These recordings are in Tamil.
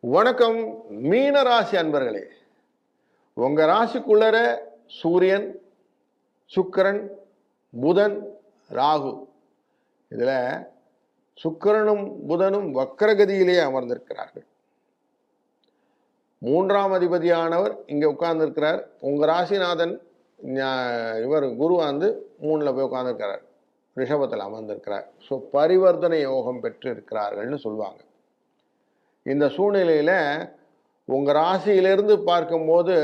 வணக்கம் மீன ராசி அன்பர்களே. உங்க ராசிக்குள்ளர சூரியன், சுக்கிரன், புதன், ராகு. இதுல சுக்கிரனும் புதனும் வக்கரகதியிலே அமர்ந்திருக்கிறார்கள். மூன்றாம் அதிபதியானவர் இங்க உட்கார்ந்துருக்கிறார். உங்க ராசிநாதன் இவர் குரு வந்து 3ல் போய் உட்கார்ந்துருக்கிறார், ரிஷபத்தில் அமர்ந்திருக்கிறார். ஸோ பரிவர்த்தனை யோகம் பெற்று இருக்கிறார்கள்னு சொல்லுவாங்க. இந்த சூழ்நிலையில உங்க ராசியிலிருந்து பார்க்கும்போது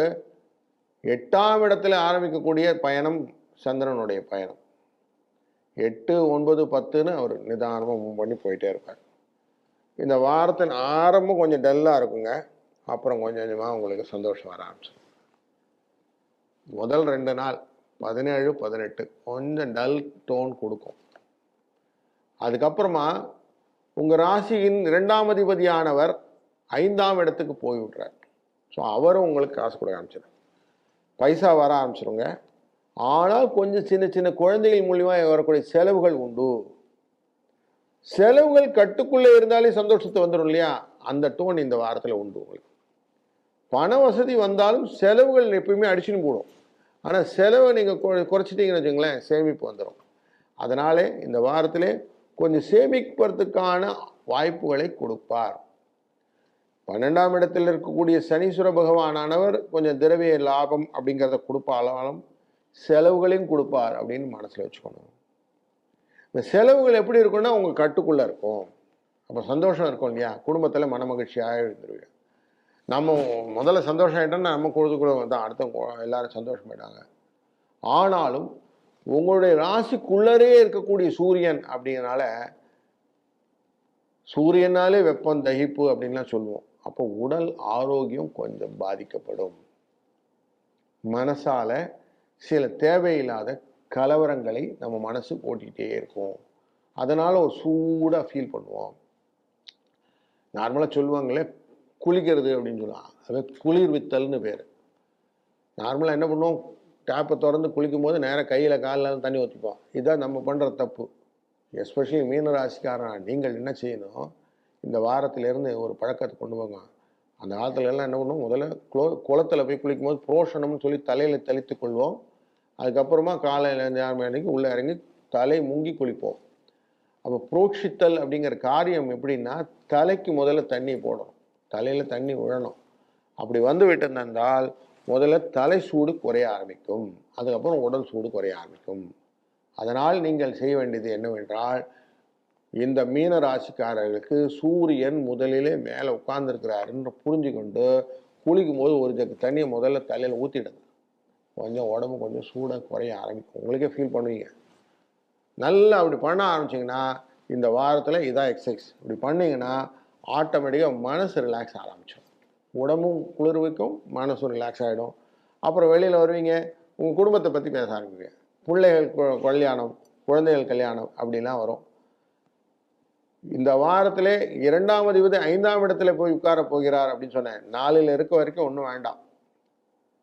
8ஆம் இடத்துல ஆரம்பிக்கக்கூடிய பயணம் சந்திரனுடைய பயணம். 8, 9, 10ன்னு அவர் நிதானமாக மூவ் பண்ணி போயிட்டே இருப்பார். இந்த வாரத்தின் ஆரம்பம் கொஞ்சம் டல்லாக இருக்குங்க. அப்புறம் கொஞ்சம் கொஞ்சமாக உங்களுக்கு சந்தோஷம் வர ஆரம்பிச்சு. முதல் 2 நாள் 17, 18 கொஞ்சம் டல் டோன் கொடுக்கும். அதுக்கப்புறமா உங்கள் ராசியின் 2ஆம் அதிபதியானவர் 5ஆம் இடத்துக்கு போய் விட்றார். ஸோ அவரும் உங்களுக்கு காசு கொடுக்க ஆரம்பிச்சிடும், பைசா வர ஆரம்பிச்சிருங்க. ஆனால் கொஞ்சம் சின்ன சின்ன குழந்தைகள் மூலியமாக வரக்கூடிய செலவுகள் உண்டு. செலவுகள் கட்டுக்குள்ளே இருந்தாலே சந்தோஷத்தை வந்துடும் இல்லையா? அந்த டோன் இந்த வாரத்தில் உண்டு. உங்களுக்கு பண வசதி வந்தாலும் செலவுகள் எப்பயுமே அடிச்சுன்னு போடும். ஆனால் செலவை நீங்கள் குறைச்சிட்டிங்கன்னு வச்சுங்களேன், சேமிப்பு வந்துடும். அதனாலே இந்த வாரத்திலே கொஞ்சம் சேமிப்பதற்கான வாய்ப்புகளை கொடுப்பார். 12ஆம் இடத்தில் இருக்கக்கூடிய சனீஸ்வர பகவானானவர் கொஞ்சம் திரவிய லாபம் அப்படிங்கிறத கொடுப்பாலும் செலவுகளையும் கொடுப்பார் அப்படின்னு மனசில் வச்சுக்கணும். இந்த செலவுகள் எப்படி இருக்குன்னா உங்கள் கட்டுக்குள்ளே இருக்கும். அப்போ சந்தோஷம் இருக்கும் இல்லையா? குடும்பத்தில் மன மகிழ்ச்சியாக இருந்துருவீங்க. நம்ம முதல்ல சந்தோஷம் ஆகிட்டோம்னா நம்ம கொடுத்துக்குள்ள தான் அடுத்த எல்லாரும் சந்தோஷமாயிட்டாங்க. ஆனாலும் உங்களுடைய ராசிக்குள்ளரே இருக்கக்கூடிய சூரியன் அப்படிங்கிறனால, சூரியனாலே வெப்பம் தகிப்பு அப்படின்லாம் சொல்லுவோம். அப்போ உடல் ஆரோக்கியம் கொஞ்சம் பாதிக்கப்படும். மனசால சில தேவையில்லாத கலவரங்களை நம்ம மனசு போட்டிகிட்டே இருக்கும். அதனால ஒரு சூடாக ஃபீல் பண்ணுவோம். நார்மலாக சொல்லுவாங்களே குளிக்கிறது அப்படின்னு சொல்லுவாங்க, அது குளிர்வித்தல்னு பேர். நார்மலாக என்ன பண்ணுவோம், டேப்பை திறந்து குளிக்கும் போது நேராக கையில் காலில் தண்ணி ஊற்றிப்போம். இதுதான் நம்ம பண்ணுற தப்பு. எஸ்பெஷலி மீன ராசிக்காரன் நீங்கள் என்ன செய்யணும், இந்த வாரத்திலேருந்து ஒரு பழக்கத்தை கொண்டு வாங்க. அந்த காலத்துல எல்லாம் என்ன பண்ணுவோம், முதல்ல குளத்தில் போய் குளிக்கும் போது புரோஷனம்னு சொல்லி தலையில் தெளித்து கொள்வோம். அதுக்கப்புறமா காலையில் 6 மணிக்கு உள்ளே இறங்கி தலை முங்கி குளிப்போம். அப்போ புரோட்சித்தல் அப்படிங்கிற காரியம் எப்படின்னா, தலைக்கு முதல்ல தண்ணி போடணும், தலையில் தண்ணி விழணும். அப்படி வந்து விட்டிருந்தால் முதல்ல தலை சூடு குறைய ஆரம்பிக்கும், அதுக்கப்புறம் உடல் சூடு குறைய ஆரம்பிக்கும். அதனால் நீங்கள் செய்ய வேண்டியது என்னவென்றால், இந்த மீன ராசிக்காரர்களுக்கு சூரியன் முதலிலே மேலே உட்கார்ந்துருக்கிறாருன்னு புரிஞ்சுக்கொண்டு குளிக்கும் போது ஒரு ஜக்கு தண்ணியை முதல்ல தலையில் ஊற்றிடுங்க. கொஞ்சம் உடம்பு கொஞ்சம் சூடாக குறைய ஆரம்பிக்கும். உங்களுக்கே ஃபீல் பண்ணுவீங்க. நல்லா அப்படி பண்ண ஆரம்பிச்சிங்கன்னா இந்த வாரத்தில் இதான் எக்ஸசைஸ். இப்படி பண்ணிங்கன்னா ஆட்டோமேட்டிக்காக மனசு ரிலாக்ஸ் ஆரம்பிச்சிடும். உடம்பும் குளிர்விக்கும், மனசும் ரிலாக்ஸ் ஆகிடும். அப்புறம் வெளியில் வருவீங்க, உங்கள் குடும்பத்தை பற்றி பேச ஆரம்பிப்பீங்க. பிள்ளைகள் கல்யாணம், குழந்தைகள் கல்யாணம் அப்படிலாம் வரும். இந்த வாரத்திலே 2ஆம் அதிபதி 5ஆம் இடத்துல போய் உட்கார போகிறார் அப்படின்னு சொன்னேன். 4ல் இருக்க வரைக்கும் ஒன்றும் வேண்டாம்.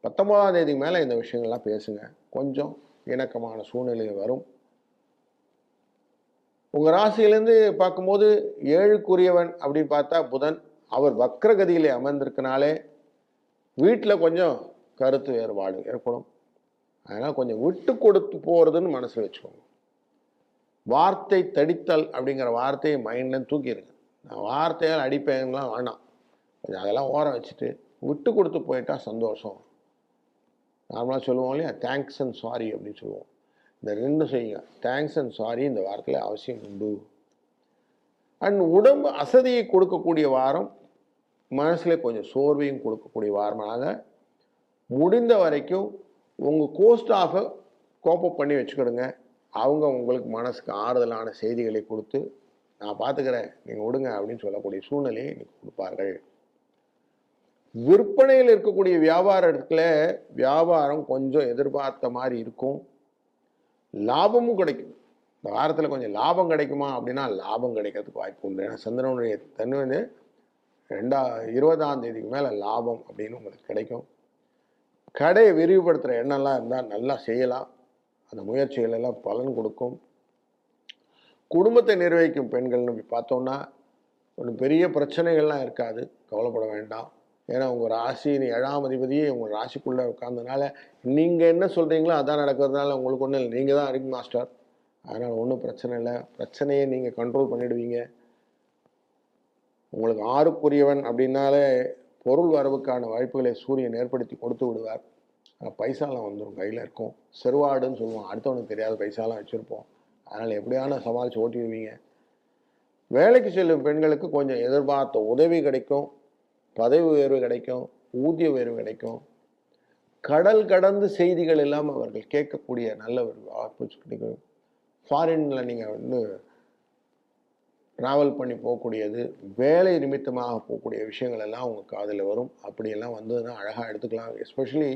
19ஆம் தேதிக்கு மேலே இந்த விஷயங்கள்லாம் பேசுங்க. கொஞ்சம் இணக்கமான சூழ்நிலை வரும். உங்கள் ராசியிலேருந்து பார்க்கும்போது 7க்குரியவன் அப்படின்னு பார்த்தா புதன். அவர் வக்ரகதியிலே அமர்ந்திருக்கனாலே வீட்டில் கொஞ்சம் கருத்து வேறுபாடு ஏற்படும். அதனால் கொஞ்சம் விட்டு கொடுத்து போகிறதுன்னு மனசில் வச்சுக்கோங்க. வார்த்தை தடித்தல் அப்படிங்கிற வார்த்தையை மைண்ட்லேருந்து தூக்கிடுங்க. நான் வார்த்தையால் அடிப்பேன்லாம் வேணாம், கொஞ்சம் அதெல்லாம் ஓரம் வச்சுட்டு விட்டு கொடுத்து போயிட்டா சந்தோஷம். நார்மலாக சொல்லுவோம் இல்லையா, தேங்க்ஸ் அண்ட் சாரி அப்படின்னு சொல்லுவோம். இந்த 2 செய்யுங்க. தேங்க்ஸ் அண்ட் சாரி இந்த வாரத்தில் அவசியம் உண்டு. அண்ட் உடம்பு அசதியை கொடுக்கக்கூடிய வாரம், மனசில் கொஞ்சம் சோர்வையும் கொடுக்கக்கூடிய வாரமாக முடிந்த வரைக்கும் உங்கள் கோஸ்டாஃபை கோப்பப் பண்ணி வச்சுக்கிடுங்க. அவங்க உங்களுக்கு மனசுக்கு ஆறுதலான செய்திகளை கொடுத்து, நான் பார்த்துக்கிறேன் நீங்கள் விடுங்க அப்படின்னு சொல்லக்கூடிய சூழ்நிலையை இன்னைக்கு கொடுப்பார்கள். விற்பனையில் இருக்கக்கூடிய வியாபாரத்துல வியாபாரம் கொஞ்சம் எதிர்பார்த்த மாதிரி இருக்கும். லாபமும் கிடைக்கும். இந்த வாரத்தில் கொஞ்சம் லாபம் கிடைக்குமா அப்படின்னா லாபம் கிடைக்கிறதுக்கு வாய்ப்பு உண்டு. ஏன்னா சந்திரனுடைய தன்மை வந்து 20ஆம் தேதிக்கு மேலே லாபம் அப்படின்னு உங்களுக்கு கிடைக்கும். கடையை விரிவுபடுத்துகிற எண்ணம்லாம் இருந்தால் நல்லா செய்யலாம். அந்த முயற்சிகள் எல்லாம் பலன் கொடுக்கும். குடும்பத்தை நிர்வகிக்கும் பெண்கள்னு பார்த்தோம்னா ஒன்றும் பெரிய பிரச்சனைகள்லாம் இருக்காது, கவலைப்பட வேண்டாம். ஏன்னா உங்கள் ராசியின் 7ஆம் அதிபதியே உங்கள் ராசிக்குள்ளே உட்கார்ந்ததுனால நீங்கள் என்ன சொல்கிறீங்களோ அதான் நடக்கிறதுனால உங்களுக்கு ஒன்றும் இல்லை. நீங்கள் தான் ரிங் மாஸ்டர், அதனால் ஒன்றும் பிரச்சனை இல்லை. பிரச்சனையை நீங்கள் கண்ட்ரோல் பண்ணிடுவீங்க. உங்களுக்கு 6க்குரியவன் அப்படின்னாலே பொருள் வரவுக்கான வாய்ப்புகளை சூரியன் ஏற்படுத்தி கொடுத்து விடுவார். பைசாலாம் வந்துடும், கையில் இருக்கும். செருவாடுன்னு சொல்லுவோம், அடுத்தவனுக்கு தெரியாத பைசாலாம் வச்சுருப்போம். அதனால் எப்படியான சமாளித்து ஓட்டிடுவீங்க. வேலைக்கு செல்லும் பெண்களுக்கு கொஞ்சம் எதிர்பார்த்த உதவி கிடைக்கும், பதவி உயர்வு கிடைக்கும், ஊதிய உயர்வு கிடைக்கும். கடல் கடந்து செய்திகள் இல்லாமல் அவர்கள் கேட்கக்கூடிய நல்ல ஒரு ஆப்பர்ச்சுனிட்டி. ஃபாரினில் நீங்கள் வந்து ட்ராவல் பண்ணி போகக்கூடியது, வேலை நிமித்தமாக போகக்கூடிய விஷயங்கள் எல்லாம் உங்கள் காதில் வரும். அப்படியெல்லாம் வந்ததுன்னா அழகாக எடுத்துக்கலாம். எஸ்பெஷலி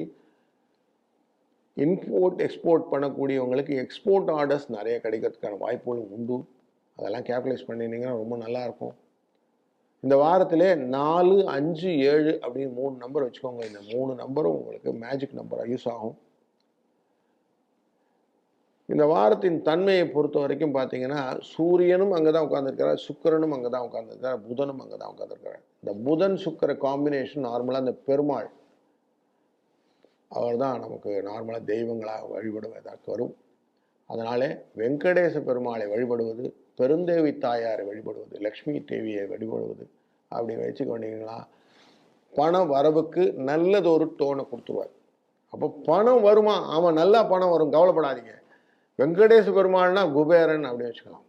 இம்போர்ட் எக்ஸ்போர்ட் பண்ணக்கூடியவங்களுக்கு எக்ஸ்போர்ட் ஆர்டர்ஸ் நிறைய கிடைக்கிறதுக்கான வாய்ப்புகளும் உண்டு. அதெல்லாம் கேபிட்டலைஸ் பண்ணியிருந்தீங்கன்னா ரொம்ப நல்லாயிருக்கும். இந்த வாரத்திலே 4, 5, 7 அப்படின்னு 3 நம்பர் வச்சுக்கோங்க. இந்த 3 நம்பரும் உங்களுக்கு மேஜிக் நம்பராக யூஸ் ஆகும். இந்த வாரத்தின் தன்மையை பொறுத்த வரைக்கும் பார்த்தீங்கன்னா, சூரியனும் அங்கே தான் உட்காந்துருக்கிறார், சுக்கிரனும் அங்கே தான் உட்காந்துருக்கிறார், புதனும் அங்கே தான் உட்காந்துருக்கிறார். இந்த புதன் சுக்கிர காம்பினேஷன் நார்மலாக இந்த பெருமாள் அவர் தான் நமக்கு நார்மலாக தெய்வங்களாக வழிபடுவதற்கு வரும். அதனாலே வெங்கடேச பெருமாளை வழிபடுவது, பெருந்தேவி தாயாரை வழிபடுவது, லக்ஷ்மி தேவியை வழிபடுவது அப்படி வச்சுக்கொண்டீங்களா, பண வரவுக்கு நல்லதொரு டோனை கொடுத்துருவார். அப்போ பணம் வருமா? ஆமாம், நல்லா பணம் வரும், கவலைப்படாதீங்க. வெங்கடேச பெருமாள்னா குபேரன் அப்படின்னு வச்சுக்கலாம்.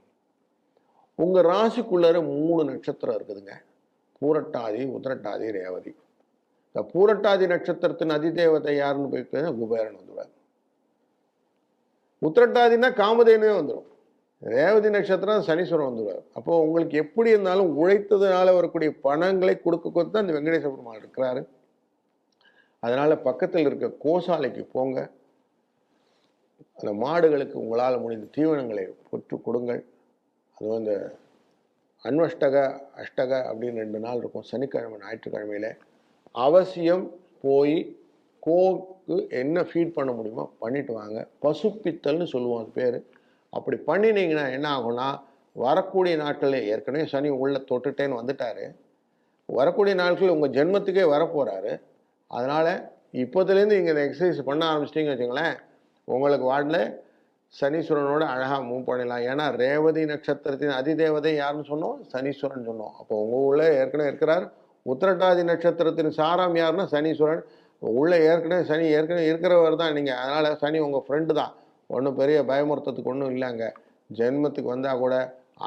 உங்கள் ராசிக்குள்ளே 3 நட்சத்திரம் இருக்குதுங்க, பூரட்டாதி, உத்திரட்டாதி, ரேவதி. இந்த பூரட்டாதி நட்சத்திரத்தின் அதிதேவதை யாருன்னு போயிட்டு குபேரன் வந்துடுவார். உத்திரட்டாதினா காமதேனுவே வந்துடும். ரேவதி நட்சத்திரம் சனீஸ்வரன் வந்துடுவார். அப்போ உங்களுக்கு எப்படி இருந்தாலும் உழைத்ததுனால வரக்கூடிய பணங்களை கொடுக்க தான் இந்த வெங்கடேச பெருமாள் இருக்கிறாரு. அதனால பக்கத்தில் இருக்க கோசாலைக்கு போங்க, அந்த மாடுகளுக்கு உங்களால் முடிந்த தீவனங்களை பெற்று கொடுங்கள். அதுவும் இந்த அன்வஷ்டக அஷ்டக அப்படின்னு 2 நாள் இருக்கும், சனிக்கிழமை ஞாயிற்றுக்கிழமையில அவசியம் போய் கோக்கு என்ன ஃபீட் பண்ண முடியுமோ பண்ணிட்டு வாங்க. பசுப்பித்தல்னு சொல்லுவோம் அது பேர். அப்படி பண்ணினீங்கன்னா என்ன ஆகும்னா, வரக்கூடிய நாட்களில் ஏற்கனவே சனி உள்ள தொட்டுட்டேன்னு வந்துட்டாரு, வரக்கூடிய நாட்களில் உங்கள் ஜென்மத்துக்கே வரப்போகிறாரு. அதனால் இப்போதுலேருந்து நீங்கள் இந்த எக்ஸசைஸ் பண்ண ஆரம்பிச்சிட்டிங்கன்னு வச்சுங்களேன், உங்களுக்கு வார்டில் சனீஸ்வரனோட அழகாக மூவ் பண்ணிடலாம். ஏன்னா ரேவதி நட்சத்திரத்தின் அதிதேவதை யாருன்னு சொன்னோம்? சனீஸ்வரன் சொன்னோம். அப்போ உங்கள் உள்ள ஏற்கனவே இருக்கிறார். உத்திரட்டாதி நட்சத்திரத்தின் சாரம் யாருன்னா சனீஸ்வரன். உள்ள ஏற்கனவே இருக்கிறவர் தான் நீங்கள். அதனால் சனி உங்கள் ஃப்ரெண்டு தான், ஒன்றும் பெரிய பயமுறுத்தத்துக்கு ஒன்றும் இல்லைங்க. ஜென்மத்துக்கு வந்தால் கூட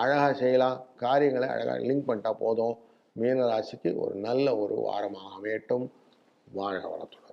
அழகாக செய்யலாம், காரியங்களை அழகாக லிங்க் பண்ணிட்டா போதும். மீன ராசிக்கு ஒரு நல்ல ஒரு வாரமாக அமையட்டும். வாழ வளர்த்தும்.